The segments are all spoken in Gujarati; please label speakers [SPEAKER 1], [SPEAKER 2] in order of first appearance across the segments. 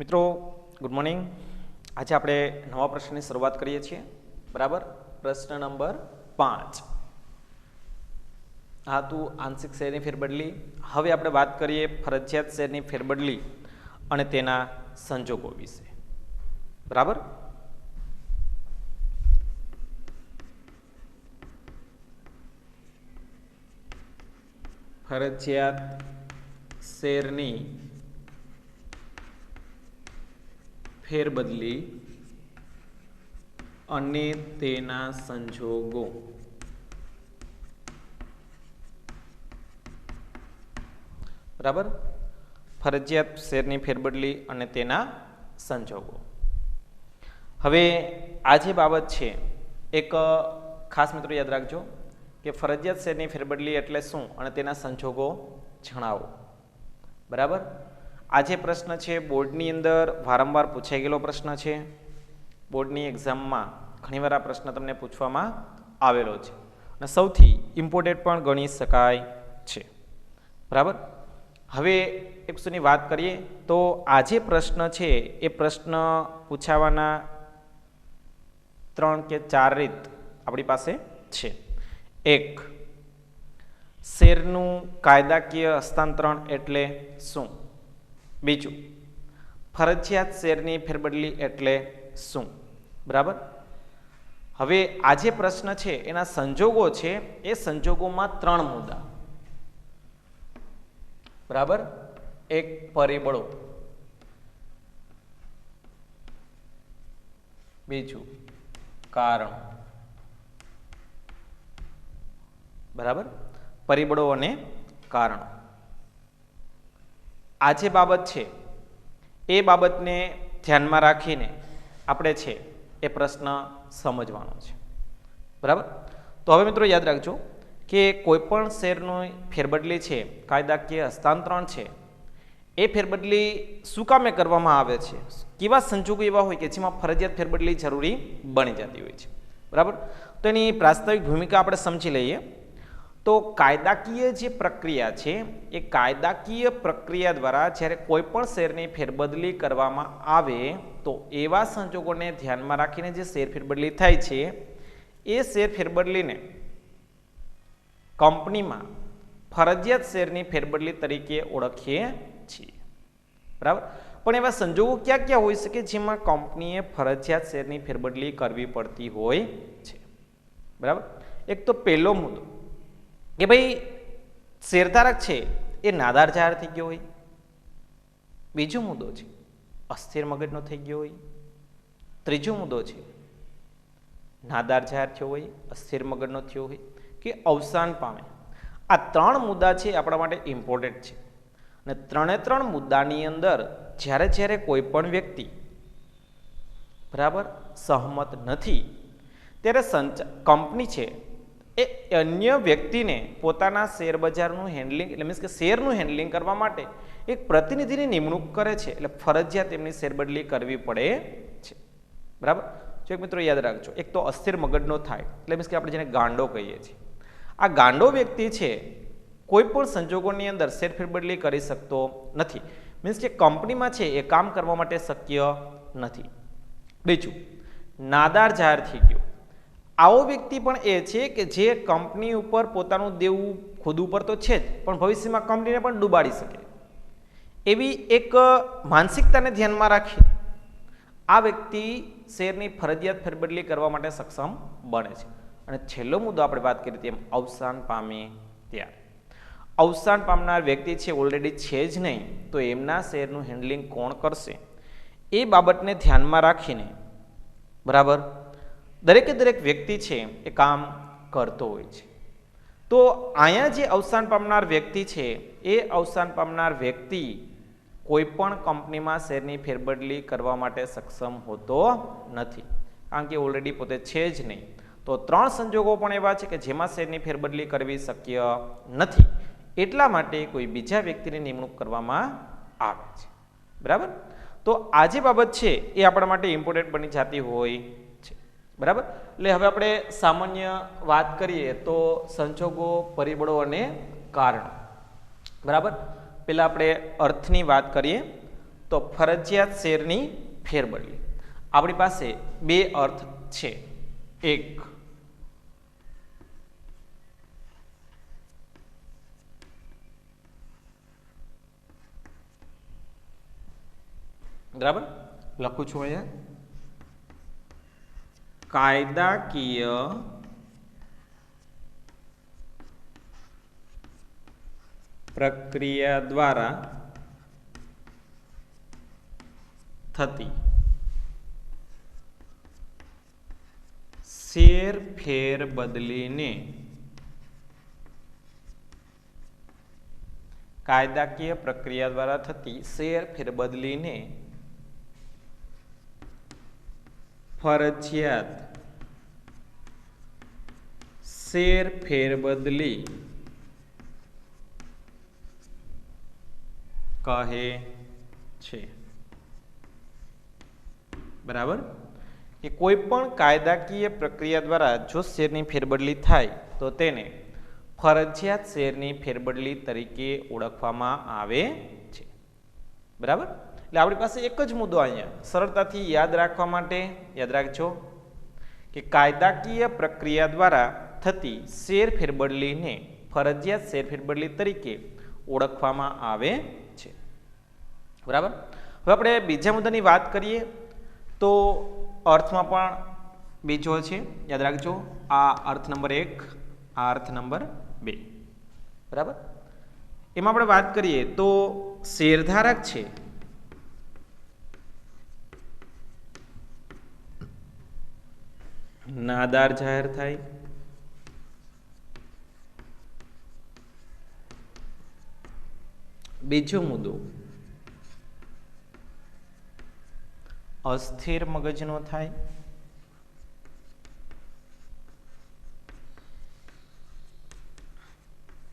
[SPEAKER 1] મિત્રો ગુડ મોર્નિંગ। આજે આપણે નવા પ્રશ્નની શરૂઆત કરીએ છીએ। બરાબર, પ્રશ્ન નંબર 5 હતું આંશિક શેરની ફેરબદલી। હવે આપણે વાત કરીએ ફરજિયાત શેરની ફેરબદલી અને તેના સંજોગો વિશે। બરાબર, ફરજિયાત શેરની ફેરબદલી અને તેના સંજોગો। બરાબર, ફરજિયાત શેરની ફેરબદલી અને તેના સંજોગો। હવે આ જે બાબત છે એક ખાસ મિત્રો યાદ રાખજો કે ફરજિયાત શેરની ફેરબદલી એટલે શું અને તેના સંજોગો જણાવો। બરાબર, આ જે પ્રશ્ન છે બોર્ડની અંદર વારંવાર પૂછાઈ ગયેલો પ્રશ્ન છે। બોર્ડની એક્ઝામમાં ઘણીવાર આ પ્રશ્ન તમને પૂછવામાં આવેલો છે અને સૌથી ઇમ્પોર્ટન્ટ પણ ગણી શકાય છે। બરાબર, હવે એક વસ્તુની વાત કરીએ તો આ જે પ્રશ્ન છે એ પ્રશ્ન પૂછાવાના 3 કે 4 રીત આપણી પાસે છે। એક, શેરનું કાયદાકીય હસ્તાંતરણ એટલે શું? બીજું, ફરજિયાત શેરની ફેરબદલી એટલે શું? બરાબર, હવે આ જે પ્રશ્ન છે એના સંજોગો છે એ સંજોગોમાં 3 મુદ્દા। બરાબર, એક પરિબળો, બીજું કારણ। બરાબર, પરિબળો અને કારણ। આ જે બાબત છે એ બાબતને ધ્યાનમાં રાખીને આપણે છે એ પ્રશ્ન સમજવાનો છે। બરાબર, તો હવે મિત્રો યાદ રાખજો કે કોઈ પણ શેરનું ફેરબદલી છે, કાયદાકીય હસ્તાંતરણ છે, એ ફેરબદલી શું કામે કરવામાં આવે છે, કેવા સંજોગો એવા હોય કે જેમાં ફરજિયાત ફેરબદલી જરૂરી બની જતી હોય છે। બરાબર, તો એની પ્રાસ્તાવિક ભૂમિકા આપણે સમજી લઈએ। તો કાયદાકીય જે પ્રક્રિયા છે એ કાયદાકીય પ્રક્રિયા દ્વારા જ્યારે કોઈ પણ શેરની ફેરબદલી કરવામાં આવે તો એવા સંજોગોને ધ્યાનમાં રાખીને જે શેર ફેરબદલી થાય છે એ શેર ફેરબદલીને કંપનીમાં ફરજિયાત શેરની ફેરબદલી તરીકે ઓળખીએ છીએ। બરાબર, પણ એવા સંજોગો ક્યાં ક્યાં હોઈ શકે જેમાં કંપનીએ ફરજિયાત શેરની ફેરબદલી કરવી પડતી હોય છે? બરાબર, એક તો પહેલો મુદ્દો કે ભાઈ શેરધારક છે એ નાદાર જાહેર થઈ ગયો હોય। બીજો મુદ્દો છે અસ્થિર મગજનો થઈ ગયો હોય। ત્રીજો મુદ્દો છે નાદાર જાહેર થયો હોય, અસ્થિર મગજનો થયો હોય કે અવસાન પામે। આ 3 મુદ્દા છે આપણા માટે ઇમ્પોર્ટન્ટ છે અને 3 મુદ્દાની અંદર જ્યારે કોઈ પણ વ્યક્તિ બરાબર સહમત નથી ત્યારે કંપની છે એ અન્ય વ્યક્તિને પોતાના શેર બજારનું હેન્ડલિંગ એટલે મીન્સ કે શેરનું હેન્ડલિંગ કરવા માટે એક પ્રતિનિધિની નિમણૂક કરે છે। એટલે ફરજિયાત એમની શેરબદલી કરવી પડે છે। બરાબર, જો એક મિત્રો યાદ રાખજો, એક તો અસ્થિર મગજનો થાય એટલે મીન્સ કે આપણે જેને ગાંડો કહીએ છીએ, આ ગાંડો વ્યક્તિ છે કોઈ પણ સંજોગોની અંદર શેર ફેરબદલી કરી શકતો નથી, મીન્સ કે કંપનીમાં છે એ કામ કરવા માટે શક્ય નથી। બીજું, નાદાર જાહેર થઈ ગયો, આવો વ્યક્તિ પણ એ છે કે જે કંપની ઉપર પોતાનું દેવું ખુદ ઉપર તો છે જ પણ ભવિષ્યમાં કંપનીને પણ ડૂબાડી શકે એવી એક માનસિકતાને ધ્યાનમાં રાખી આ વ્યક્તિ શેરની ફરજિયાત ફેરબદલી કરવા માટે સક્ષમ બને છે। અને છેલ્લો મુદ્દો આપણે વાત કરી તેમ અવસાન પામે ત્યારે અવસાન પામનાર વ્યક્તિ છે ઓલરેડી છે જ નહીં તો એમના શેરનું હેન્ડલિંગ કોણ કરશે એ બાબતને ધ્યાનમાં રાખીને બરાબર દરેક વ્યક્તિ છે એ કામ કરતો હોય છે। તો અહીંયા જે અવસાન પામનાર વ્યક્તિ છે એ અવસાન પામનાર વ્યક્તિ કોઈ પણ કંપનીમાં શેરની ફેરબદલી કરવા માટે સક્ષમ હોતો નથી કારણ કે ઓલરેડી પોતે છે જ નહીં। તો 3 સંજોગો પણ એવા છે કે જેમાં શેરની ફેરબદલી કરવી શક્ય નથી, એટલા માટે કોઈ બીજા વ્યક્તિની નિમણૂક કરવામાં આવે છે। બરાબર, તો આ જે બાબત છે એ આપણા માટે ઇમ્પોર્ટન્ટ બની જતી હોય છે। બરાબર, એટલે હવે આપણે સામાન્ય વાત કરીએ તો સંજોગો, પરિબળો અને કારણ। બરાબર, પહેલા આપણે અર્થની વાત કરીએ તો ફરજિયાત શેરની ફેરબદલી આપણી પાસે બે અર્થ છે. એક, બરાબર લખું છું અહીંયા, કાયદાકીય પ્રક્રિયા દ્વારા થતી શેર ફેર બદલીને કાયદાકીય પ્રક્રિયા દ્વારા થતી શેર ફેર બદલીને ફરજિયાત શેર ફેરબદલી કહે છે. બરાબર કે કોઈ પણ કાયદાકીય પ્રક્રિયા દ્વારા જો શેરની ફેરબદલી થાય તો તેને ફરજિયાત શેરની ફેરબદલી તરીકે ઓળખવામાં આવે છે. બરાબર એટલે આપણી પાસે એક જ મુદ્દો અહીંયા સરળતાથી યાદ રાખવા માટે યાદ રાખજો કે કાયદાકીય પ્રક્રિયા દ્વારા થતી શેર ફેરબદલીને ફરજિયાત શેર ફેરબદલી તરીકે ઓળખવામાં આવે છે. બરાબર હવે આપણે બીજા મુદ્દાની વાત કરીએ તો અર્થમાં પણ બીજો છે, યાદ રાખજો આ અર્થ નંબર 1, આ અર્થ નંબર 2. બરાબર એમાં આપણે વાત કરીએ તો શેરધારક છે નાદાર જાહેર થાય, બીજો મુદ્દો અસ્થિર મગજનો થાય,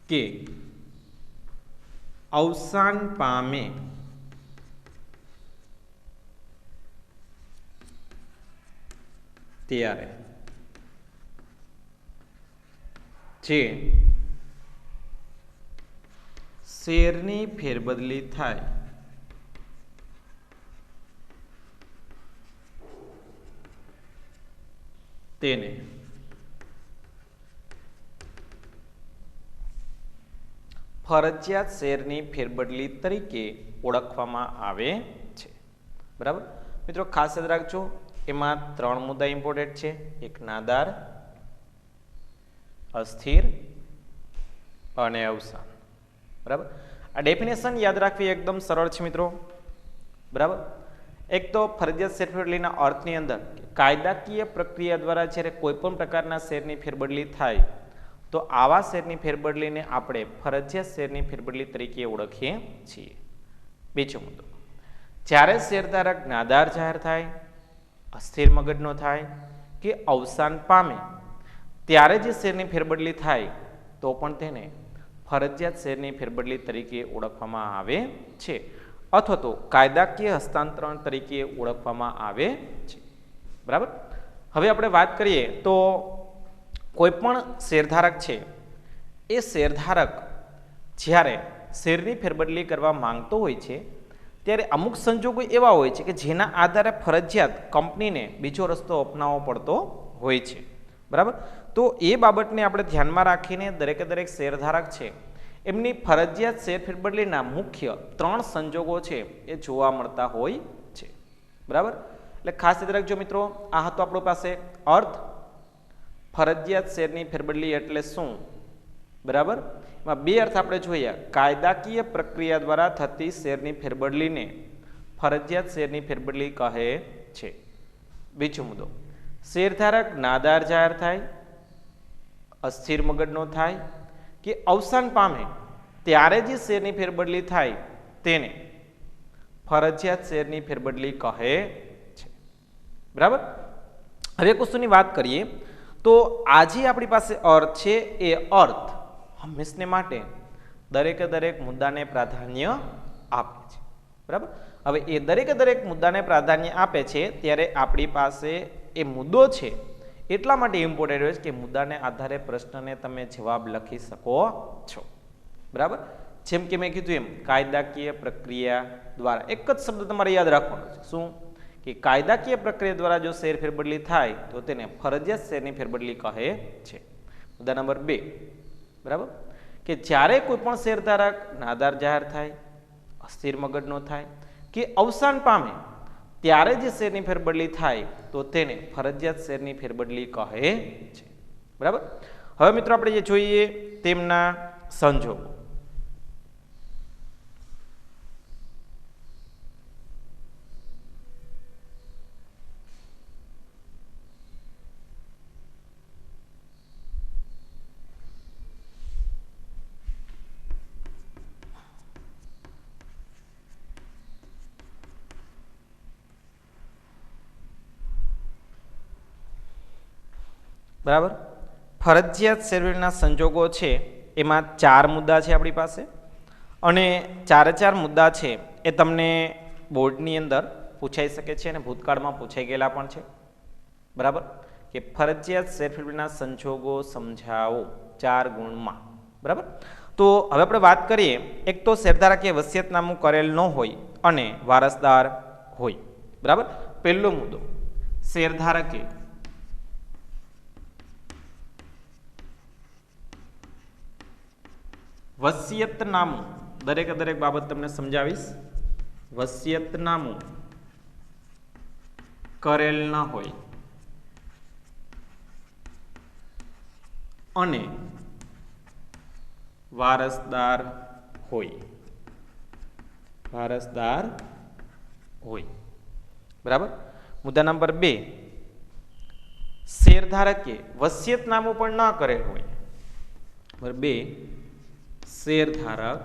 [SPEAKER 1] કે અવસાન પામે ત્યારે જે શેરની ફેરબદલી થાય તેને ફરજિયાત શેરની ફેરબદલી તરીકે ઓળખવામાં આવે છે. બરાબર મિત્રો ખાસ યાદ રાખજો એમાં 3 મુદ્દા ઇમ્પોર્ટન્ટ છે. એક નાદાર, અસ્થિર અને અવસાન. બરાબર આ ડેફિનેશન યાદ રાખવી એકદમ સરળ છે મિત્રો. બરાબર એક તો ફરજિયાત શેર ફેરબદલીના અર્થની અંદર કાયદાકીય પ્રક્રિયા દ્વારા જ્યારે કોઈ પણ પ્રકારના શેરની ફેરબદલી થાય તો આવા શેરની ફેરબદલીને આપણે ફરજિયાત શેરની ફેરબદલી તરીકે ઓળખીએ છીએ. બીજો મુદ્દો જ્યારે શેરધારક નાદાર જાહેર થાય, અસ્થિર મગજનો થાય કે અવસાન પામે ત્યારે જે શેરની ફેરબદલી થાય તો પણ તેને ફરજિયાત શેરની ફેરબદલી તરીકે ઓળખવામાં આવે છે અથવા તો કાયદાકીય હસ્તાંતરણ તરીકે ઓળખવામાં આવે છે. બરાબર હવે આપણે વાત કરીએ તો કોઈ પણ શેરધારક છે એ શેરધારક જ્યારે શેરની ફેરબદલી કરવા માંગતો હોય છે ત્યારે અમુક સંજોગો એવા હોય છે કે જેના આધારે ફરજિયાત કંપનીને બીજો રસ્તો અપનાવવો પડતો હોય છે. બરાબર તો એ બાબતને આપણે ધ્યાનમાં રાખીને દરેકે દરેક શેરધારક છે એમની ફરજિયાત શેર ફેરબદલીના મુખ્ય 3 સંજોગો છે એ જોવા મળતા હોય છે. બરાબર એટલે ખાસ યાદ રાખજો મિત્રો આ હતો આપણી પાસે અર્થ ફરજિયાત શેરની ફેરબદલી એટલે શું. બરાબર એમાં 2 અર્થ આપણે જોઈએ. કાયદાકીય પ્રક્રિયા દ્વારા થતી શેરની ફેરબદલીને ફરજિયાત શેરની ફેરબદલી કહે છે. બીજો મુદ્દો શેરધારક નાદાર જાહેર થાય, અસ્થિર મગજનો થાય કે અવસાન પામે ત્યારે જે શેરની ફેરબદલી થાય તેને ફરજિયાત શેરની ફેરબદલી કહે છે. બરાબર હવે એક વસ્તુની વાત કરીએ તો આજે આપણી પાસે અર્થ છે એ અર્થ હંમેશને માટે દરેકે દરેક મુદ્દાને પ્રાધાન્ય આપે છે. બરાબર હવે એ દરેકે દરેક મુદ્દાને પ્રાધાન્ય આપે છે ત્યારે આપણી પાસે એ મુદ્દો છે એટલા માટે ઇમ્પોર્ટન્ટ હોય છે કે મુદ્દાને આધારે પ્રશ્નને તમે જવાબ લખી શકો છો. બરાબર જેમ કે મેં કીધું એમ કાયદાકીય પ્રક્રિયા દ્વારા એક જ શબ્દ તમારે યાદ રાખવાનો છે, શું કે કાયદાકીય પ્રક્રિયા દ્વારા જો શેર ફેરબદલી થાય તો તેને ફરજિયાત શેરની ફેરબદલી કહે છે. મુદ્દા નંબર 2, બરાબર, કે જ્યારે કોઈ પણ શેરધારક નાદાર જાહેર થાય, અસ્થિર મગજનો થાય કે અવસાન પામે ત્યારે જે શેરની ફેરબદલી થાય તો તેને ફરજિયાત શેરની ફેરબદલી કહે છે. બરાબર. હવે મિત્રો આપણે જે જોઈએ તેમના સંજોગો. બરાબર. ફરજિયાત શેરવેલના સંજોગો છે એમાં 4 મુદ્દા છે આપણી પાસે, અને 4 મુદ્દા છે એ તમને બોર્ડની અંદર પૂછાઈ શકે છે અને ભૂતકાળમાં પૂછાઈ ગયેલા પણ છે. બરાબર, કે ફરજિયાત શેરફેરબદલીના સંજોગો સમજાવો 4 ગુણમાં. બરાબર. તો હવે આપણે વાત કરીએ, એક તો શેરધારકે વસિયતનામું કરેલ ન હોય અને વારસદાર હોય. બરાબર. પહેલો મુદ્દો, શેરધારકે વસિયતનામું, દરેક બાબત તમને સમજાવીશ. વસિયતનામું કરેલ ન હોય અને વારસદાર હોય. બરાબર. મુદ્દા નંબર 2, શેરધારકે વસિયતનામું પણ ન કરેલ હોય. નંબર 2, શેરધારક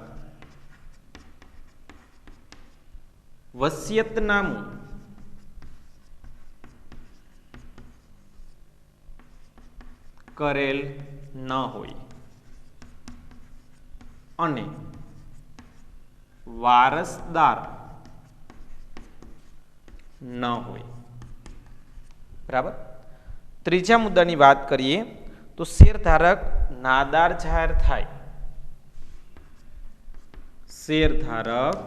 [SPEAKER 1] વસિયતનામું કરેલ ન હોય અને વારસદાર ન હોય. બરાબર. ત્રીજા મુદ્દાની વાત કરીએ તો શેરધારક નાદાર જાહેર થાય. શેરધારક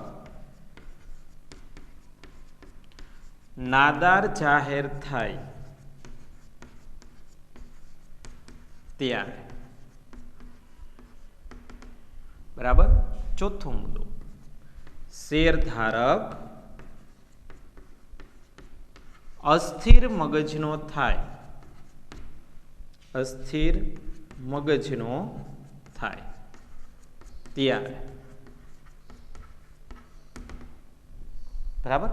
[SPEAKER 1] નાદાર જાહેર થાય ત્યારે. બરાબર. ચોથો મુદ્દો, શેરધારક અસ્થિર મગજનો થાય. અસ્થિર મગજનો થાય ત્યારે. બરાબર.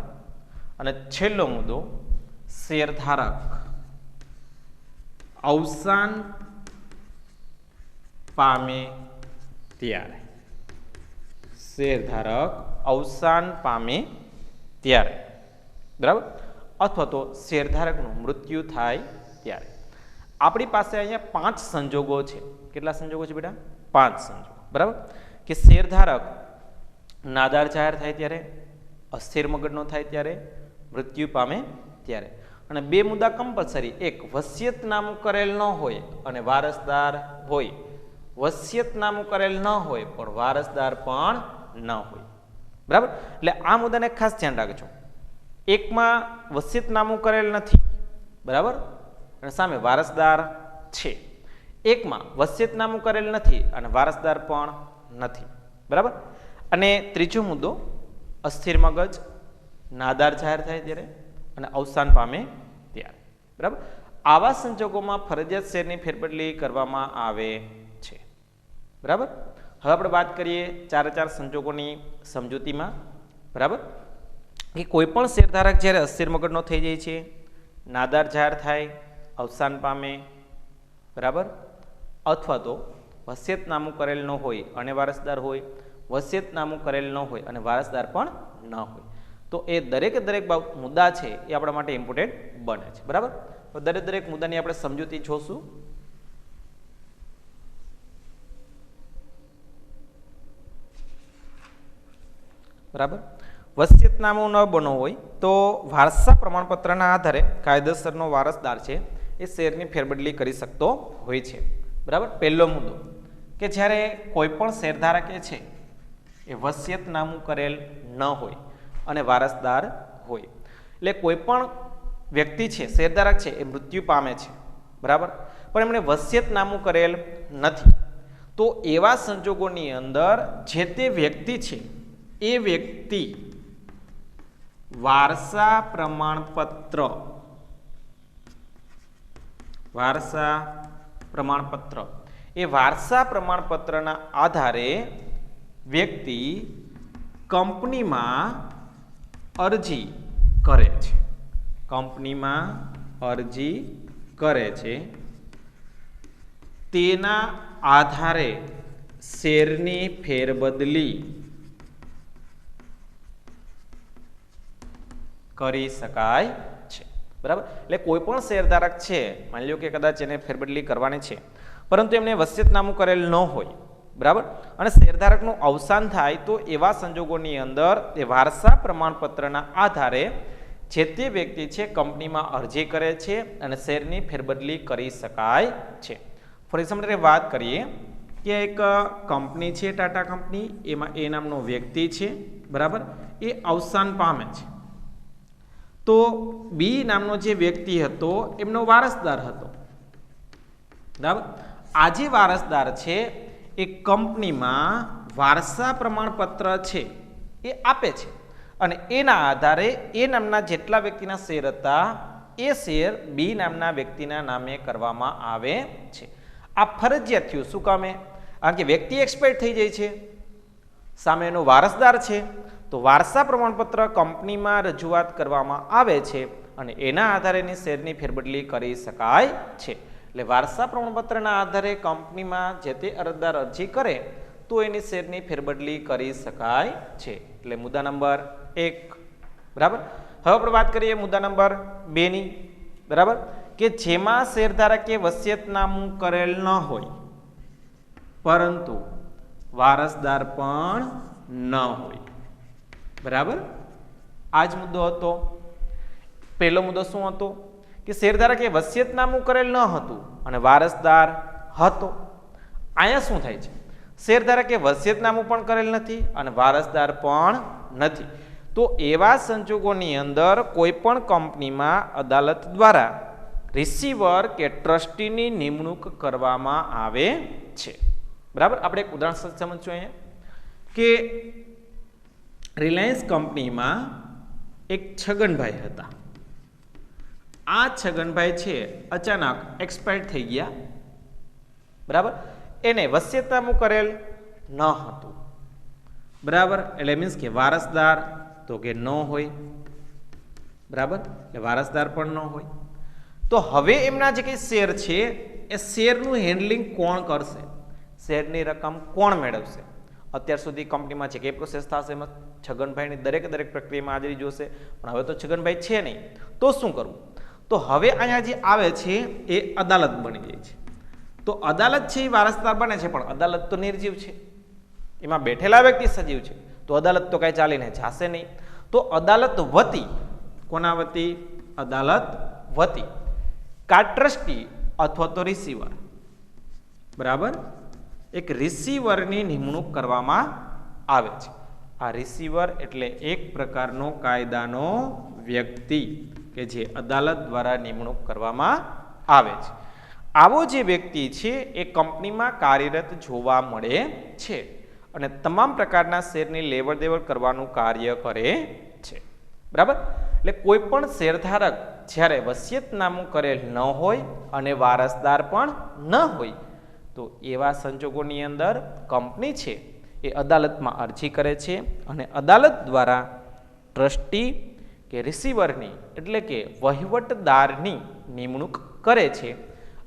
[SPEAKER 1] અને છેલ્લો મુદ્દો, શેરધારક અવસાન પામે ત્યારે. શેરધારક અવસાન પામે ત્યારે. બરાબર. અથવા તો શેરધારકનું મૃત્યુ થાય ત્યારે. આપણી પાસે અહીંયા 5 સંજોગો છે. કેટલા સંજોગો છે બેટા? 5 સંજોગો. બરાબર. કે શેરધારક નાદાર જાહેર થાય ત્યારે, અસ્થિર મગજનો થાય ત્યારે, મૃત્યુ પામે ત્યારે. અને 2 મુદ્દા કમ્પલસરી, એક વસિયતનામું કરેલ ન હોય અને વારસદાર હોય. વસિયતનામું કરેલ ન હોય પણ વારસદાર પણ ન હોય. બરાબર. એટલે આ મુદ્દાને ખાસ ધ્યાન રાખજો. એકમાં વસિયતનામું કરેલ નથી, બરાબર, અને સામે વારસદાર છે. એકમાં વસિયતનામું કરેલ નથી અને વારસદાર પણ નથી. બરાબર. અને ત્રીજો મુદ્દો, અસ્થિર મગજ નાદાર જાહેર થાય ત્યારે અને અવસાન પામે ત્યારે. બરાબર. આવા સંજોગોમાં ફરજિયાત શેરની ફેરબદલી કરવામાં આવે છે. બરાબર. હવે આપણે વાત કરીએ 4 સંજોગોની સમજૂતીમાં. બરાબર. કે કોઈ પણ શેરધારક જ્યારે અસ્થિર મગજનો થઈ જાય છે, નાદાર જાહેર થાય, અવસાન પામે, બરાબર, અથવા તો વસિયતનામું કરેલ ન હોય અને વારસદાર હોય, વસિયતનામું કરેલ ન હોય અને વારસદાર પણ ન હોય, તો એ દરેક મુદ્દા છે એ આપણા માટે ઇમ્પોર્ટન્ટ બને છે. બરાબર. તો દરેક મુદ્દાની આપણે સમજૂતી જોશું. બરાબર. વસિયતનામું ન બનવું હોય તો વારસા પ્રમાણપત્રના આધારે કાયદેસરનો વારસદાર છે એ શેરની ફેરબદલી કરી શકતો હોય છે. બરાબર. પહેલો મુદ્દો, કે જ્યારે કોઈ પણ શેરધારકે છે એ વસિયતનામું કરેલ ન હોય અને વારસદાર હોય. એટલે કોઈ પણ વ્યક્તિ છે, શેરધારક છે, એ મૃત્યુ પામે છે, બરાબર, પણ એમણે વસિયતનામું કરેલ નથી. તો એવા સંજોગોની અંદર જે તે વ્યક્તિ છે એ વ્યક્તિ વારસા પ્રમાણપત્રના આધારે વ્યક્તિ કંપનીમાં અરજી કરે છે. તેના આધારે શેરની ફેરબદલી કરી શકાય છે, બરાબર. એટલે કોઈ પણ શેરધારક છે, માની લો કે કદાચ એને ફેરબદલી કરવાની છે, પરંતુ એમને વસિયતનામું કરેલ ન હોય, બરાબર, અને શેરધારકનું અવસાન થાય તો એવા સંજોગોની અંદર એ વારસા પ્રમાણપત્રના આધારે જે તે વ્યક્તિ છે કંપનીમાં અરજી કરે છે અને શેરની ફેરબદલી કરી શકાય છે. ફોર એક્ઝામ્પલ વાત કરીએ કે એક કંપની છે, ટાટા કંપની, એમાં એ નામનો વ્યક્તિ છે, બરાબર, એ અવસાન પામે છે. તો બી નામનો જે વ્યક્તિ હતો એમનો વારસદાર હતો, બરાબર. આ જે વારસદાર છે એ કંપનીમાં વારસા પ્રમાણપત્ર છે એ આપે છે અને એના આધારે એ નામના જેટલા વ્યક્તિના શેર હતા એ શેર બી નામના વ્યક્તિના નામે કરવામાં આવે છે. આ ફરજિયાત થયું. શું કામે? કારણ કે વ્યક્તિ એક્સપાયર થઈ જાય છે, સામે એનો વારસદાર છે, તો વારસા પ્રમાણપત્ર કંપનીમાં રજૂઆત કરવામાં આવે છે અને એના આધારે એની શેરની ફેરબદલી કરી શકાય છે. એટલે વારસા પ્રમાણપત્રના આધારે કંપનીમાં જે તે અરજદાર અરજી કરે તો એની શેરની ફેરબદલી કરી શકાય છે. એટલે મુદ્દા નંબર 1, બરાબર. હવે આપણે વાત કરીએ મુદ્દા નંબર 2 ની, બરાબર, કે જેમાં શેરધારકે વસિયતનામું કરેલ ન હોય પરંતુ વારસદાર પણ ન હોય, બરાબર. આ જ મુદ્દો હતો. પહેલો મુદ્દો શું હતો કે શેરધારકે વસિયતનામું કરેલ ન હતું અને વારસદાર હતો. અહીંયા શું થાય છે? શેરધારકે વસિયતનામું પણ કરેલ નથી અને વારસદાર પણ નથી. તો એવા સંજોગોની અંદર કોઈ પણ કંપનીમાં અદાલત દ્વારા રિસીવર કે ટ્રસ્ટીની નિમણૂક કરવામાં આવે છે, બરાબર. આપણે એક ઉદાહરણ સમજશું અહીંયા કે રિલાયન્સ કંપનીમાં એક છગનભાઈ હતા. આ છગનભાઈ છે અચાનક એક્સપાયર થઈ ગયા, બરાબર. એને વસિયતનામું કરેલ ન હતું, બરાબર. એટલે મીન્સ કે વારસદાર તો કે ન હોય, બરાબર. એટલે વારસદાર પણ ન હોય. તો હવે એમના જે કંઈ શેર છે એ શેરનું હેન્ડલિંગ કોણ કરશે? શેરની રકમ કોણ મેળવશે? અત્યાર સુધી કંપનીમાં જે કંઈ પ્રોસેસ થશે એમાં છગનભાઈની દરેક પ્રક્રિયામાં હાજરી જોશે, પણ હવે તો છગનભાઈ છે નહીં, તો શું કરવું? તો હવે અહીંયા જે આવે છે એ અદાલત બની જાય છે. તો અદાલત છે એ વારસદાર બને છે, પણ અદાલત તો નિર્જીવ છે, એમાં બેઠેલા વ્યક્તિ સજીવ છે, તો અદાલત તો કાંઈ ચાલીને જશે નહીં. તો અદાલત વતી, કોના વતી? અદાલત વતી કા ટ્રસ્ટી અથવા તો રિસીવર, બરાબર, એક રિસીવરની નિમણૂક કરવામાં આવે છે. આ રિસીવર એટલે એક પ્રકારનો કાયદાનો વ્યક્તિ કે જે અદાલત દ્વારા નિમણૂક કરવામાં આવે છે. આવો જે વ્યક્તિ છે એ કંપનીમાં કાર્યરત જોવા મળે છે અને તમામ પ્રકારના શેરની લેવડ દેવડ કરવાનું કાર્ય કરે છે, બરાબર. એટલે કોઈ પણ શેરધારક જ્યારે વસિયતનામું કરેલ ન હોય અને વારસદાર પણ ન હોય તો એવા સંજોગોની અંદર કંપની છે એ અદાલતમાં અરજી કરે છે અને અદાલત દ્વારા ટ્રસ્ટી કે રિસીવરની એટલે કે વહીવટદારની નિમણૂક કરે છે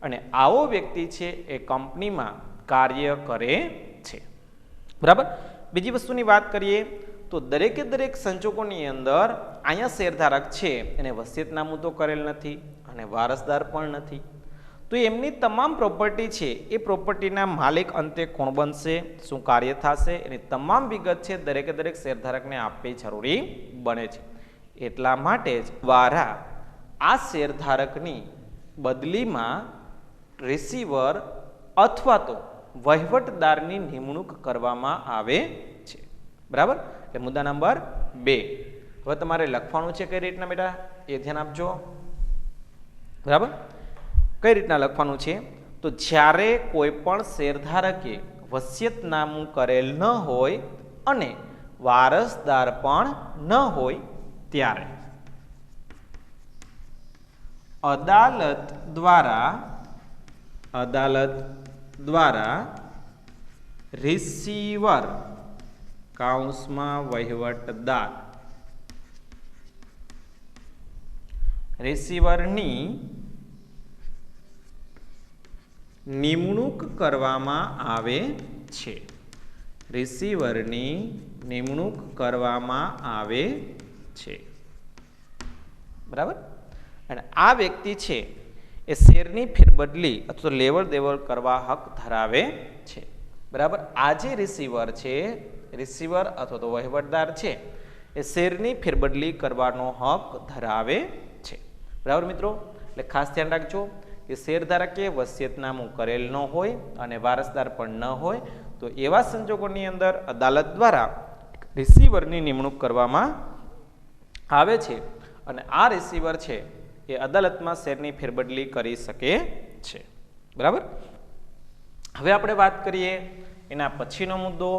[SPEAKER 1] અને આવો વ્યક્તિ છે એ કંપનીમાં કાર્ય કરે છે, બરાબર. બીજી વસ્તુની વાત કરીએ તો દરેક સંજોગોની અંદર અહીંયા શેરધારક છે એને વસિયતનામું તો કરેલ નથી અને વારસદાર પણ નથી. તો એમની તમામ પ્રોપર્ટી છે એ પ્રોપર્ટીના માલિક અંતે કોણ બનશે, શું કાર્ય થશે, એની તમામ વિગત છે દરેક શેરધારકને આપવી જરૂરી બને છે. એટલા માટે જ દ્વારા આ શેરધારકની બદલીમાં રિસીવર અથવા તો વહીવટદારની નિમણૂક કરવામાં આવે છે, બરાબર, એટલે મુદ્દા નંબર 2. હવે તમારે લખવાનું છે કઈ રીતના બેટા એ ધ્યાન આપજો. બરાબર, કઈ રીતના લખવાનું છે? તો જ્યારે કોઈ પણ શેરધારકે વસિયતનામું કરેલ ન હોય અને વારસદાર પણ ન હોય ત્યારે અદાલત દ્વારા રિસીવર કૌંસમાં વહીવટદાર રિસીવરની નિમણૂક કરવામાં આવે છે. રિસીવરની નિમણૂક કરવામાં આવે છે. બરાબર, અને આ વ્યક્તિ છે એ શેરની ફેરબદલી અથવા લેવડ દેવડ કરવા હક ધરાવે છે. બરાબર, આ જે રિસીવર છે, રિસીવર અથવા તો વહીવટદાર છે એ શેરની ફેરબદલી કરવાનો હક ધરાવે છે. બરાબર મિત્રો, એટલે ખાસ ધ્યાન રાખજો કે શેરધારકે વસિયતનામું કરેલ ન હોય અને વારસદાર પણ ન હોય તો એવા સંજોગોની અંદર અદાલત દ્વારા રિસીવરની નિમણૂક કરવામાં આવે છે અને આ રિસીવર છે એ અદાલતમાં શેરની ફેરબદલી કરી શકે છે. બરાબર, હવે આપણે વાત કરીએ એના પછીનો મુદ્દો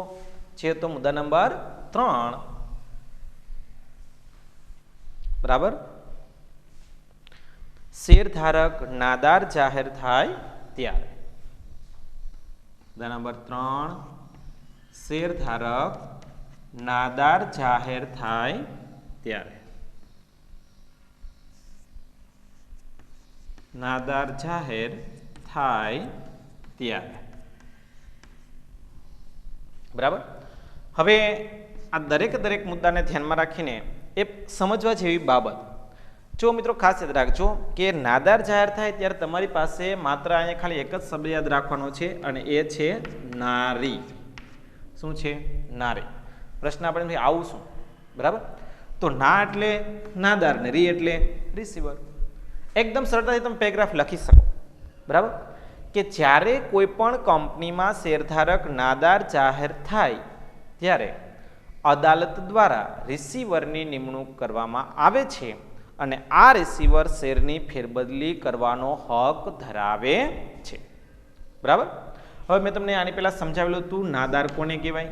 [SPEAKER 1] છે તો મુદ્દા નંબર 3. બરાબર, શેરધારક નાદાર જાહેર થાય ત્યારે. મુદ્દા નંબર 3, શેરધારક નાદાર જાહેર થાય ત્યારે. નાદાર જાહેર થાય ત્યારે. બરાબર, હવે આ દરેક મુદ્દાને ધ્યાનમાં રાખીને એ સમજવા જેવી બાબત. જો મિત્રો ખાસ યાદ રાખજો કે નાદાર જાહેર થાય ત્યારે તમારી પાસે માત્ર અહીંયા ખાલી એક જ શબ્દ યાદ રાખવાનો છે અને એ છે નારી. શું છે? નારી. પ્રશ્ન આપણે આવું શું? બરાબર, તો ના એટલે નાદાર ને રી એટલે રિસીવર. એકદમ સરળતાથી તમે પેરેગ્રાફ લખી શકો. બરાબર, કે જ્યારે કોઈ પણ કંપનીમાં શેરધારક નાદાર જાહેર થાય ત્યારે અદાલત દ્વારા રિસીવરની નિમણૂક કરવામાં આવે છે અને આ રિસીવર શેરની ફેરબદલી કરવાનો હક ધરાવે છે. બરાબર, હવે મેં તમને આની પહેલા સમજાવેલું હતું નાદાર કોને કહેવાય.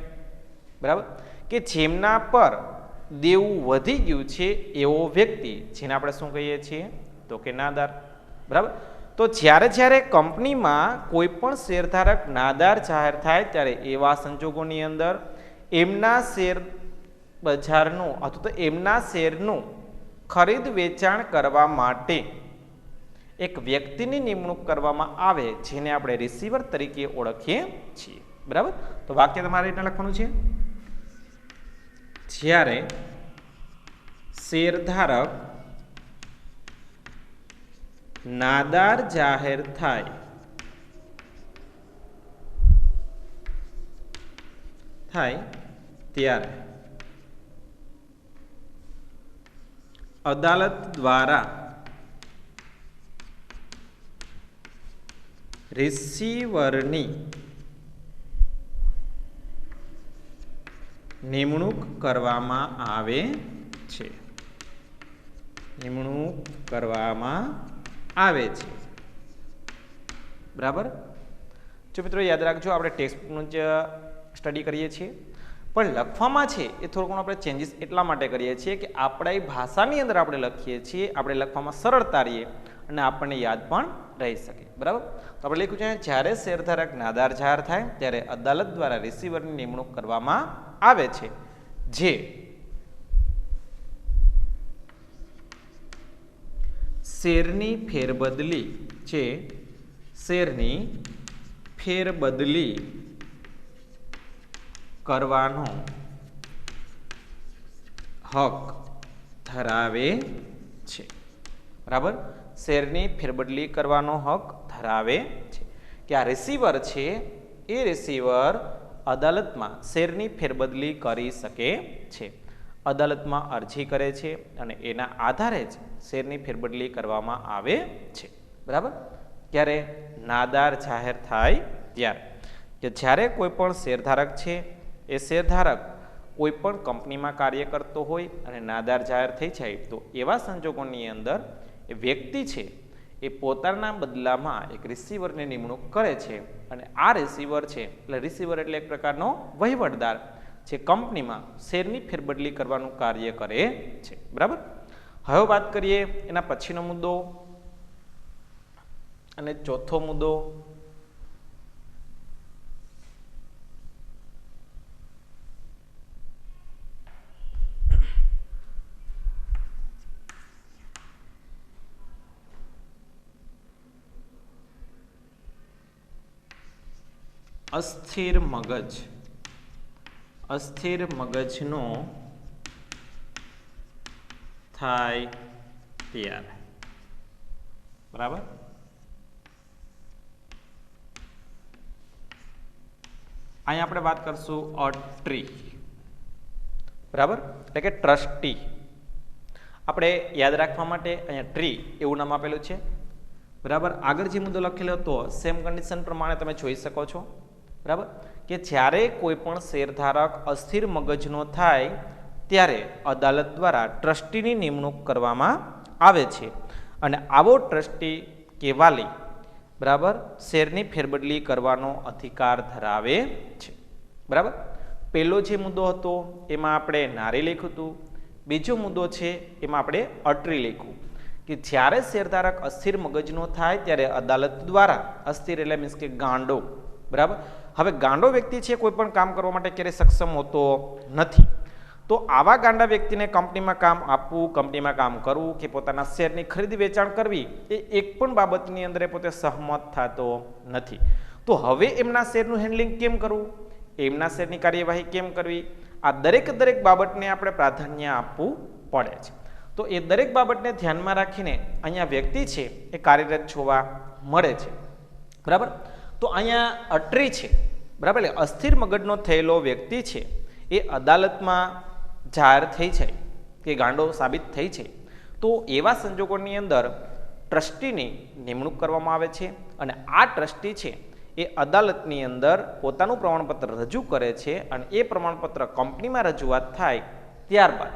[SPEAKER 1] બરાબર, કે જેમના પર દેવું વધી ગયું છે એવો વ્યક્તિ, જેને આપણે શું કહીએ છીએ તો કે નાદાર. બરાબર, તો જ્યારે કંપનીમાં કોઈ પણ શેરધારક નાદાર જાહેર થાય ત્યારે એવા સંજોગોની અંદર એમના શેર બજારનું અથવા તો એમના શેરનું ખરીદ વેચાણ કરવા માટે એક વ્યક્તિની નિમણૂક કરવામાં આવે જેને આપણે રિસીવર તરીકે ઓળખીએ છીએ. બરાબર, તો વાક્ય તમારે એટલે લખવાનું છે જ્યારે શેરધારક નાદાર જાહેર થાય ત્યારે અદાલત દ્વારા રિસીવરની નિમણૂક કરવામાં આવે છે. નિમણૂક કરવામાં આવે છે. બરાબર, જો મિત્રો યાદ રાખજો આપણે ટેક્સ્ટબુકનું જ સ્ટડી કરીએ છીએ પણ લખવામાં છે એ થોડું ઘણું આપણે ચેન્જીસ એટલા માટે કરીએ છીએ કે આપણા ભાષાની અંદર આપણે લખીએ છીએ, આપણે લખવામાં સરળતા રહીએ અને આપણને યાદ પણ રહી શકે. બરાબર, તો આપણે લખ્યું છે જ્યારે શેરધારક નાદાર જાહેર થાય ત્યારે અદાલત દ્વારા રિસીવરની નિમણૂક કરવામાં આવે છે જે શેરની ફેરબદલી છે, શેરની ફેરબદલી કરવાનો હક ધરાવે છે. બરાબર, શેરની ફેરબદલી કરવાનો હક ધરાવે છે. કે આ રિસીવર છે એ રિસીવર અદાલતમાં શેરની ફેરબદલી કરી શકે છે. અદાલતમાં અરજી કરે છે અને એના આધારે જ શેરની ફેરબદલી કરવામાં આવે છે. બરાબર, ત્યારે નાદાર જાહેર થાય ત્યારે કે જ્યારે કોઈ પણ શેરધારક છે એ શેરધારક કોઈ પણ કંપનીમાં કાર્ય કરતો હોય અને નાદાર જાહેર થઈ જાય તો એવા સંજોગોની અંદર એ વ્યક્તિ છે એ પોતાના બદલામાં એક રિસીવરની નિમણૂક કરે છે અને આ રિસીવર છે એટલે રિસીવર એટલે એક પ્રકારનો વહીવટદાર જે કંપનીમાં શેરની ફેરબદલી કરવાનું કાર્ય કરે છે, બરાબર. હવે વાત કરીએ એના પછીનો મુદ્દો અને ચોથો મુદ્દો અસ્થિર મગજ. અસ્થિર મગજનો થાય ત્યારે, બરાબર. અહીંયા આપણે વાત કરશું અ ટ્રી, બરાબર, એટલે કે ટ્રસ્ટી. આપણે યાદ રાખવા માટે અહીંયા ટ્રી એવું નામ આપેલું છે, બરાબર. આગળ જે મુદ્દો લખેલો હતો સેમ કન્ડિશન પ્રમાણે તમે જોઈ શકો છો, બરાબર, કે જ્યારે કોઈ પણ શેરધારક અસ્થિર મગજનો થાય ત્યારે અદાલત દ્વારા ટ્રસ્ટીની નિમણૂક કરવામાં આવે છે અને આવો ટ્રસ્ટી કે વાલી, બરાબર, શેરની ફેરબદલી કરવાનો અધિકાર ધરાવે છે, બરાબર. પહેલો જે મુદ્દો હતો એમાં આપણે નારી લખ્યું હતું, બીજો મુદ્દો છે એમાં આપણે અટ્રી લખ્યું કે જ્યારે શેરધારક અસ્થિર મગજનો થાય ત્યારે અદાલત દ્વારા, અસ્થિર એટલે મીન્સ કે ગાંડો, બરાબર. હવે ગાંડો વ્યક્તિ છે કોઈ પણ કામ કરવા માટે ક્યારેય સક્ષમ હોતો નથી, તો આવા ગાંડા વ્યક્તિને કંપનીમાં કામ આપવું, કંપનીમાં કામ કરવું કે પોતાના શેરની ખરીદી વેચાણ કરવી એ એક પણ બાબતની અંદર પોતે સહમત થતો નથી. તો હવે એમના શેરનું હેન્ડલિંગ કેમ કરવું, એમના શેરની કાર્યવાહી કેમ કરવી, આ દરેક બાબતને આપણે પ્રાધાન્ય આપવું પડે છે. તો એ દરેક બાબતને ધ્યાનમાં રાખીને અહીંયા વ્યક્તિ છે એ કાર્યરત જોવા મળે છે, બરાબર. તો અહીંયા અટ્રી છે, બરાબર, એટલે અસ્થિર મગજનો થયેલો વ્યક્તિ છે એ અદાલતમાં જાહેર થઈ છે કે ગાંડો સાબિત થઈ છે, તો એવા સંજોગોની અંદર ટ્રસ્ટીની નિમણૂક કરવામાં આવે છે અને આ ટ્રસ્ટી છે એ અદાલતની અંદર પોતાનું પ્રમાણપત્ર રજૂ કરે છે અને એ પ્રમાણપત્ર કંપનીમાં રજૂઆત થાય ત્યારબાદ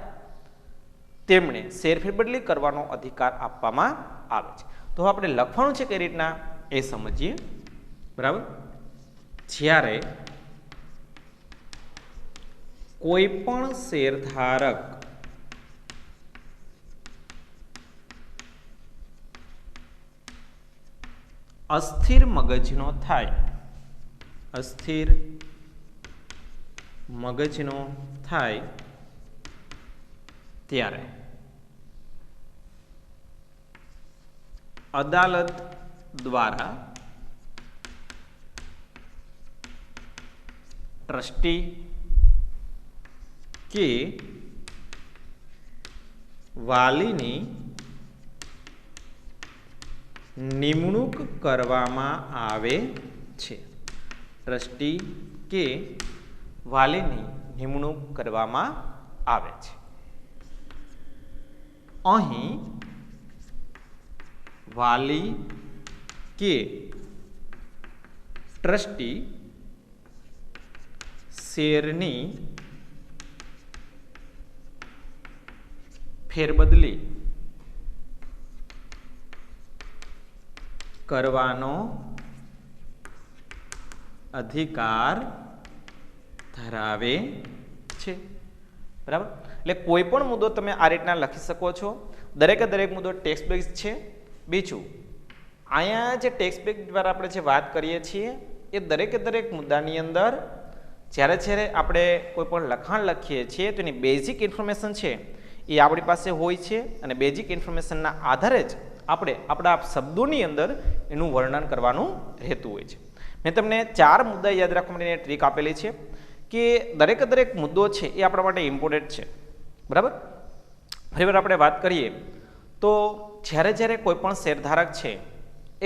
[SPEAKER 1] તેમણે શેર ફેરબદલી કરવાનો અધિકાર આપવામાં આવે છે. તો આપણે લખવાનું છે કઈ રીતના એ સમજીએ, બરાબર. જ્યારે કોઈ પણ શેરધારક અસ્થિર મગજનો થાય, અસ્થિર મગજનો થાય ત્યારે અદાલત દ્વારા ટ્રસ્ટી કે વાલીની નિમણૂક કરવામાં આવે છે. ટ્રસ્ટી કે વાલીની નિમણૂક કરવામાં આવે છે. અહીં વાલી કે ટ્રસ્ટી શેરની ફેરબદલી કરવાનો અધિકાર ધરાવે છે, બરાબર. એટલે કોઈ પણ મુદ્દો તમે આ રીતના લખી શકો છો. દરેક મુદ્દો ટેક્સ્ટ બેઝ છે. બીજું અહીંયા જે ટેક્સ્ટ બેઝ દ્વારા આપણે જે વાત કરીએ છીએ એ દરેક મુદ્દાની અંદર જ્યારે આપણે કોઈ પણ લખાણ લખીએ છીએ તો એની બેઝિક ઇન્ફોર્મેશન છે એ આપણી પાસે હોય છે અને બેઝિક ઇન્ફોર્મેશનના આધારે જ આપણે આપણા શબ્દોની અંદર એનું વર્ણન કરવાનું રહેતું હોય છે. મેં તમને 4 મુદ્દા યાદ રાખવા માટેની ટ્રીક આપેલી છે કે દરેક મુદ્દો છે એ આપણા માટે ઇમ્પોર્ટન્ટ છે, બરાબર. ફરીવાર આપણે વાત કરીએ તો જ્યારે કોઈ પણ શેરધારક છે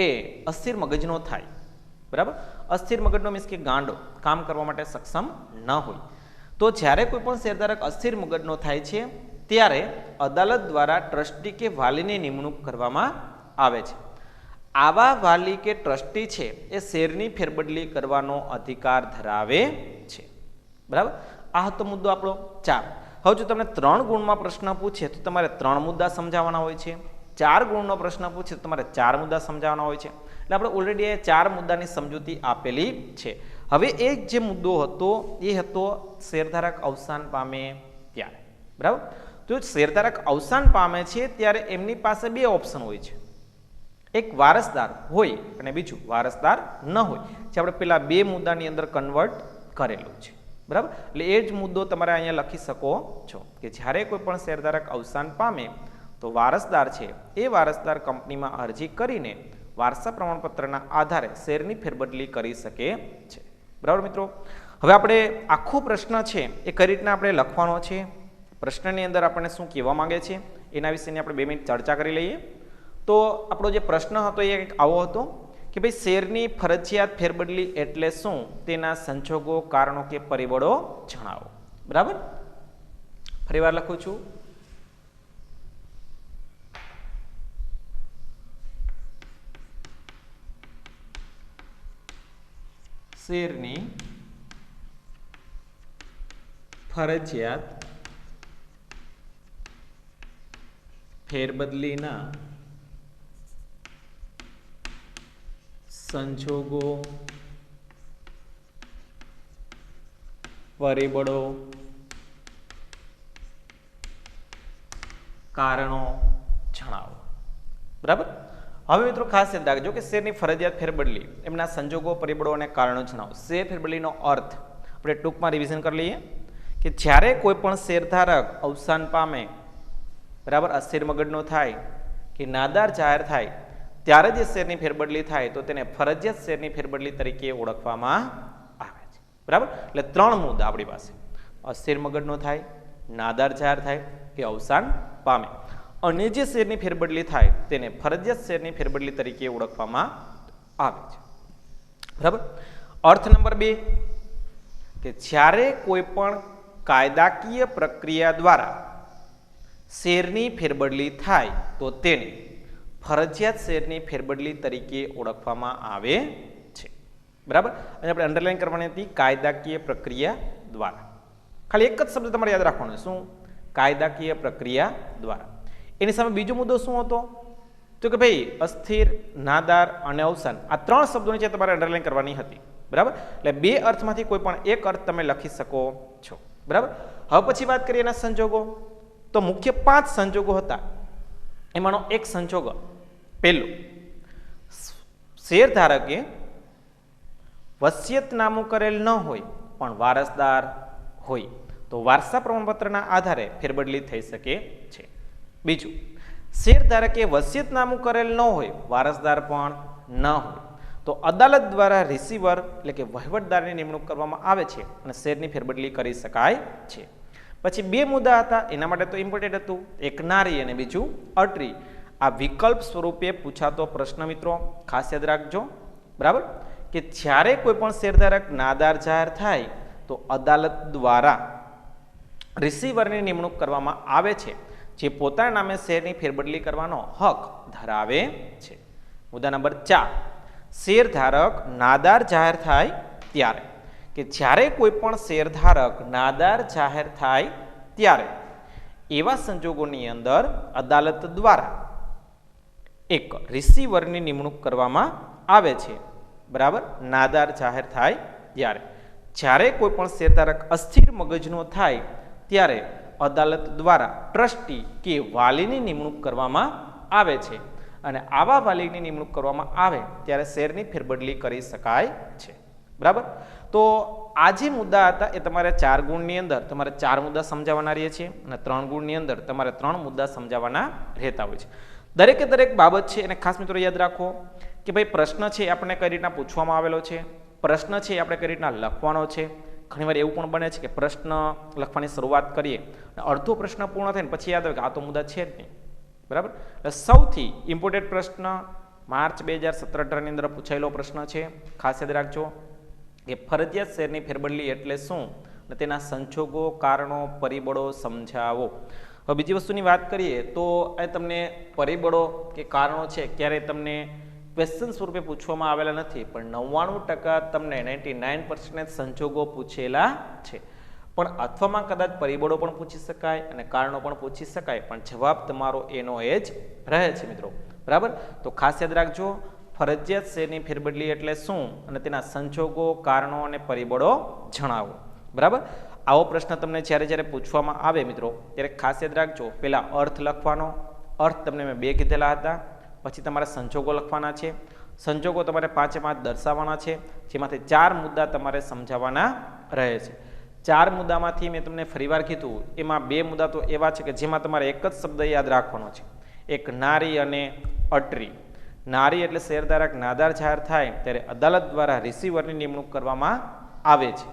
[SPEAKER 1] એ અસ્થિર મગજનો થાય, બરાબર. અસ્થિર મગજનો મીન્સ કે ગાંડો, કામ કરવા માટે સક્ષમ ન હોય, તો જ્યારે કોઈ પણ શેરધારક અસ્થિર મગજનો થાય છે ત્યારે અદાલત દ્વારા ટ્રસ્ટી કે વાલીની નિમણૂક કરવામાં આવે છે. આવા વાલી કે ટ્રસ્ટી છે એ શેરની ફેરબદલી કરવાનો અધિકાર ધરાવે છે, બરાબર. આ હતો મુદ્દો આપણો 4. હવે જો તમને 3 ગુણમાં પ્રશ્ન પૂછે તો તમારે 3 મુદ્દા સમજાવવાના હોય છે. 4 ગુણનો પ્રશ્ન પૂછે તો તમારે 4 મુદ્દા સમજાવવાના હોય છે. એટલે આપણે ઓલરેડી એ 4 મુદ્દાની સમજૂતી આપેલી છે. હવે એક જે મુદ્દો હતો એ હતો શેરધારક અવસાન પામે ત્યારે. બરાબર? તો શેરધારક અવસાન પામે છે ત્યારે એમની પાસે 2 ઓપ્શન હોય છે. એક વારસદાર હોય અને બીજું વારસદાર ન હોય, જે આપણે પેલા 2 મુદ્દાની અંદર કન્વર્ટ કરેલું છે. બરાબર? એટલે એ જ મુદ્દો તમારે અહીંયા લખી શકો છો કે જ્યારે કોઈ પણ શેરધારક અવસાન પામે તો વારસદાર છે એ વારસદાર કંપનીમાં અરજી કરીને વારસા પ્રમાણપત્રના આધારે શેરની ફેરબદલી કરી શકે છે. બરાબર મિત્રો? હવે આપણે આખો પ્રશ્ન છે એ કઈ રીતના આપણે લખવાનો છે, પ્રશ્નની અંદર આપણને શું કહેવા માંગે છે એના વિશેની આપણે 2 મિનિટ ચર્ચા કરી લઈએ. તો આપણો જે પ્રશ્ન હતો એ કંઈક આવો હતો કે ભાઈ શેરની ફરજિયાત ફેરબદલી એટલે શું, તેના સંજોગો, કારણો કે પરિબળો જણાવો. બરાબર? ફરીવાર લખું છું. શેરની ફરજિયાત ફેરબદલીના સંજોગો, પરિબળો, કારણો જણાવો. બરાબર? હવે મિત્રો ખાસ યાદ રાખજો કે શેરની ફરજિયાત ફેરબદલી, એમના સંજોગો, પરિબળો અને કારણો જણાવો. શેર ફેરબદલીનો અર્થ આપણે ટૂંકમાં રિવિઝન કરી લઈએ કે જ્યારે કોઈ પણ શેરધારક અવસાન પામે, બરાબર, અસ્થિર મગજનો થાય કે નાદાર જાહેર થાય ત્યારે જે શેરની ફેરબદલી થાય તો તેને ફરજિયાત શેરની ફેરબદલી તરીકે ઓળખવામાં આવે છે. બરાબર? એટલે 3 મુદ્દા આપણી પાસે: અસ્થિર મગજનો થાય, નાદાર જાહેર થાય કે અવસાન પામે, અને જે શેરની ફેરબદલી થાય તેને ફરજિયાત શેરની ફેરબદલી તરીકે ઓળખવામાં આવે છે. બરાબર? અર્થ નંબર 2 કે જ્યારે કોઈ પણ કાયદાકીય પ્રક્રિયા દ્વારા શેરની ફેરબદલી થાય તો તેને ફરજિયાત શેરની ફેરબદલી તરીકે ઓળખવામાં આવે છે. બરાબર? અને આપણે અંડરલાઈન કરવાની હતી કાયદાકીય પ્રક્રિયા દ્વારા. ખાલી એક જ શબ્દ તમારે યાદ રાખવાનો, શું? કાયદાકીય પ્રક્રિયા દ્વારા. એની સામે બીજો મુદ્દો શું હતો? તો કે ભાઈ અસ્થિર, નાદાર અને અવસાન, આ 3 શબ્દોની છે તમારે અંડરલાઈન કરવાની હતી. બરાબર? એટલે 2 અર્થમાંથી કોઈ પણ એક અર્થ તમે લખી શકો છો. બરાબર? હવે પછી વાત કરીએ એના સંજોગો. તો મુખ્ય 5 સંજોગો હતા. એમાંનો એક સંજોગ પહેલો, શેરધારકે વસિયતનામું કરેલ ન હોય પણ વારસદાર હોય તો વારસા પ્રમાણપત્રના આધારે ફેરબદલી થઈ શકે છે. બીજું, શેરધારકે વસિયતનામું કરેલ ન હોય, વારસદાર પણ ન હોય તો અદાલત દ્વારા રિસીવર એટલે કે વહીવટદારની નિમણૂક કરવામાં આવે છે અને શેરની ફેરબદલી કરી શકાય છે. પછી 2 મુદ્દા હતા, એના માટે તો ઇમ્પોર્ટન્ટ હતું, એક નારી અને બીજું અટરી. આ વિકલ્પ સ્વરૂપે પૂછાતો પ્રશ્ન મિત્રો ખાસ યાદ રાખજો. બરાબર? કે જ્યારે કોઈ પણ શેરધારક નાદાર જાહેર થાય તો અદાલત દ્વારા રિસીવરની નિમણૂક કરવામાં આવે છે, જે પોતાના નામે શેરની ફેરબદલી કરવાનો હક ધરાવે છે. મુદ્દા નંબર 4, શેરધારક નાદાર જાહેર થાય ત્યારે, કે જ્યારે કોઈ પણ શેરધારક નાદાર જાહેર થાય ત્યારે એવા સંજોગોની અંદર અદાલત દ્વારા એક રિસીવરની નિમણૂક કરવામાં આવે છે. બરાબર? નાદાર જાહેર થાય ત્યારે. જ્યારે કોઈ પણ શેરધારક અસ્થિર મગજનો થાય ત્યારે અદાલત દ્વારા ટ્રસ્ટી કે વાલીની નિમણૂક કરવામાં આવે છે, અને આવા વાલીની નિમણૂક કરવામાં આવે ત્યારે શેરની ફેરબદલી કરી શકાય છે. બરાબર? તો આ જે મુદ્દા હતા એ તમારે 4 ગુણની અંદર તમારે 4 મુદ્દા સમજાવવાના રહે છે, અને 3 ગુણની અંદર તમારે 3 મુદ્દા સમજાવવાના રહેતા હોય છે. દરેકે દરેક બાબત છે એને ખાસ મિત્રો યાદ રાખો કે ભાઈ પ્રશ્ન છે આપણે કઈ રીતના પૂછવામાં આવેલો છે, પ્રશ્ન છે આપણે કઈ રીતના લખવાનો છે. ઘણીવાર એવું પણ બને છે કે પ્રશ્ન લખવાની શરૂઆત કરીએ અને અડધો પ્રશ્ન પૂર્ણ થાય ને પછી યાદ આવે કે આ તો મુદ્દા છે જ નહીં. બરાબર? એટલે સૌથી ઇમ્પોર્ટન્ટ પ્રશ્ન માર્ચ 2017-18 ની અંદર પૂછાયેલો પ્રશ્ન છે. ખાસ યાદ રાખજો કે ફરજિયાત શેરની ફેરબદલી એટલે શું અને તેના સંજોગો, કારણો, પરિબળો સમજાવો. હવે બીજી વસ્તુની વાત કરીએ તો એ તમને પરિબળો કે કારણો છે ક્યારેય તમને ક્વેશ્ચન સ્વરૂપે પૂછવામાં આવેલા નથી, પણ 99% તમને 99% સંજોગો પૂછેલા છે. પણ અથવામાં કદાચ પરિબળો પણ પૂછી શકાય અને કારણો પણ પૂછી શકાય, પણ જવાબ તમારો એનો એ જ રહે છે મિત્રો. બરાબર, તો ખાસ યાદ રાખજો, ફરજિયાત શેરની ફેરબદલી એટલે શું અને તેના સંજોગો, કારણો અને પરિબળો જણાવો. બરાબર, આવો પ્રશ્ન તમને જ્યારે જ્યારે પૂછવામાં આવે મિત્રો ત્યારે ખાસ યાદ રાખજો, પહેલા અર્થ લખવાનો. અર્થ તમને મેં 2 કીધેલા હતા. પછી તમારે સંજોગો લખવાના છે. સંજોગો તમારે 5 દર્શાવવાના છે, જેમાંથી 4 મુદ્દા તમારે સમજાવવાના રહે છે. 4 મુદ્દામાંથી મેં તમને ફરીવાર કીધું, એમાં 2 મુદ્દા તો એવા છે કે જેમાં તમારે એક જ શબ્દ યાદ રાખવાનો છે, એક નારી અને અટરી. નારી એટલે શેરધારક નાદાર જાહેર થાય ત્યારે અદાલત દ્વારા રિસીવરની નિમણૂક કરવામાં આવે છે,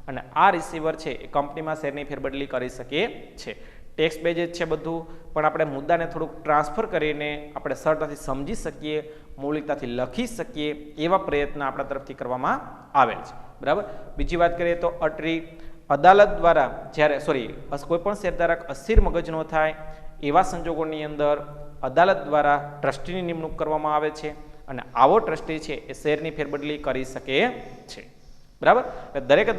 [SPEAKER 1] અને આ રિસીવર છે એ કંપનીમાં શેરની ફેરબદલી કરી શકે છે. ટેક્સ બેઝ છે બધું, પણ આપણે મુદ્દાને થોડુંક ટ્રાન્સફર કરીને આપણે સરળતાથી સમજી શકીએ, મૌલિકતાથી લખી શકીએ એવા પ્રયત્ન આપણા તરફથી કરવામાં આવેલ છે. બરાબર, બીજી વાત કરીએ તો અટરી, અદાલત દ્વારા જ્યારે કોઈ પણ શેરધારક અસ્થિર મગજનો થાય એવા સંજોગોની અંદર અદાલત દ્વારા ટ્રસ્ટીની નિમણૂક કરવામાં આવે છે, અને આવો ટ્રસ્ટી છે એ શેરની ફેરબદલી કરી શકે છે. બરાબર,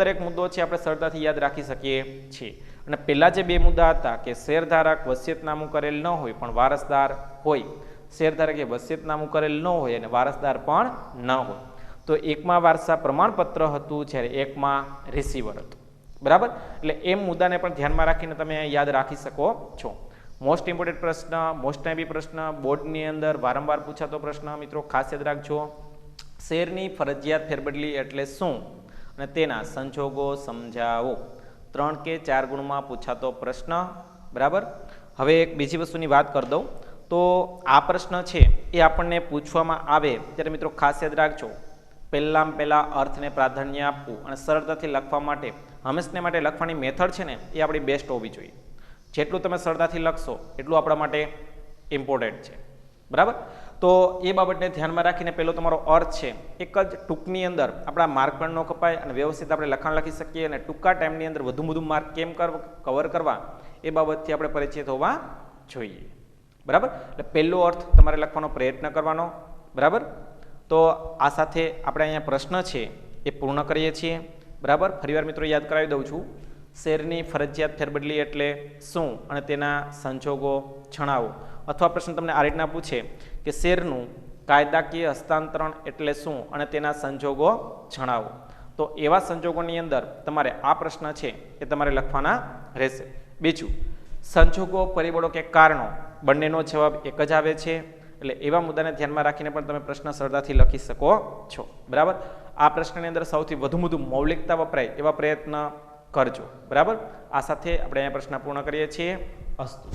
[SPEAKER 1] દરેક મુદ્દો છે આપણે સરળતાથી યાદ રાખી શકીએ છીએ. અને પહેલા જે 2 મુદ્દા હતા કે શેરધારક વસિયતનામું કરેલ ન હોય પણ વારસદાર હોય, શેરધારકે વસિયતનામું કરેલ ન હોય અને વારસદાર પણ ન હોય, તો એકમાં વારસા પ્રમાણપત્ર હતું જ્યારે એકમાં રિસીવર હતું. બરાબર, એટલે એમ મુદ્દાને પણ ધ્યાનમાં રાખીને તમે યાદ રાખી શકો છો. મોસ્ટ ઇમ્પોર્ટન્ટ પ્રશ્ન, મોસ્ટ ટાઈપી પ્રશ્ન, બોર્ડની અંદર વારંવાર પૂછાતો પ્રશ્ન મિત્રો ખાસ યાદ રાખજો, શેરની ફરજિયાત ફેરબદલી એટલે શું અને તેના સંજોગો સમજાવો. 3 કે 4 ગુણમાં પૂછાતો પ્રશ્ન. બરાબર, હવે એક બીજી વસ્તુની વાત કરી દઉં તો આ પ્રશ્ન છે એ આપણને પૂછવામાં આવે ત્યારે મિત્રો ખાસ યાદ રાખજો, પહેલાં અર્થને પ્રાધાન્ય આપવું અને સરળતાથી લખવા માટે હંમેશને માટે લખવાની મેથડ છે ને એ આપણી બેસ્ટ હોવી જોઈએ. જેટલું તમે સરળતાથી લખશો એટલું આપણા માટે ઇમ્પોર્ટન્ટ છે. બરાબર, તો એ બાબતને ધ્યાનમાં રાખીને પહેલો તમારો અર્થ છે એક જ ટૂંકની અંદર આપણા માર્ક પણ ન કપાય અને વ્યવસ્થિત આપણે લખાણ લખી શકીએ, અને ટૂંકા ટાઈમની અંદર વધુ માર્ક કેમ કવર કરવા એ બાબતથી આપણે પરિચિત હોવા જોઈએ. બરાબર, એટલે પહેલો અર્થ તમારે લખવાનો પ્રયત્ન કરવાનો. બરાબર, તો આ સાથે આપણે અહીંયા પ્રશ્ન છે એ પૂર્ણ કરીએ છીએ. બરાબર, ફરીવાર મિત્રો યાદ કરાવી દઉં છું, શેરની ફરજિયાત ફેરબદલી એટલે શું અને તેના સંજોગો જણાવો. અથવા પ્રશ્ન તમને આ રીતના પૂછે કે શેરનું કાયદાકીય હસ્તાંતરણ એટલે શું અને તેના સંજોગો જણાવો, તો એવા સંજોગોની અંદર તમારે આ પ્રશ્ન છે એ તમારે લખવાના રહેશે. બીજું, સંજોગો, પરિબળો કે કારણો બંનેનો જવાબ એક જ આવે છે, એટલે એવા મુદ્દાને ધ્યાનમાં રાખીને પણ તમે પ્રશ્ન સરળતાથી લખી શકો છો. બરાબર, આ પ્રશ્નની અંદર સૌથી વધુ મૌલિકતા વપરાય એવા પ્રયત્ન કરજો. બરાબર, આ સાથે આપણે અહીંયા પ્રશ્ન પૂર્ણ કરીએ છીએ. અસ્તુ.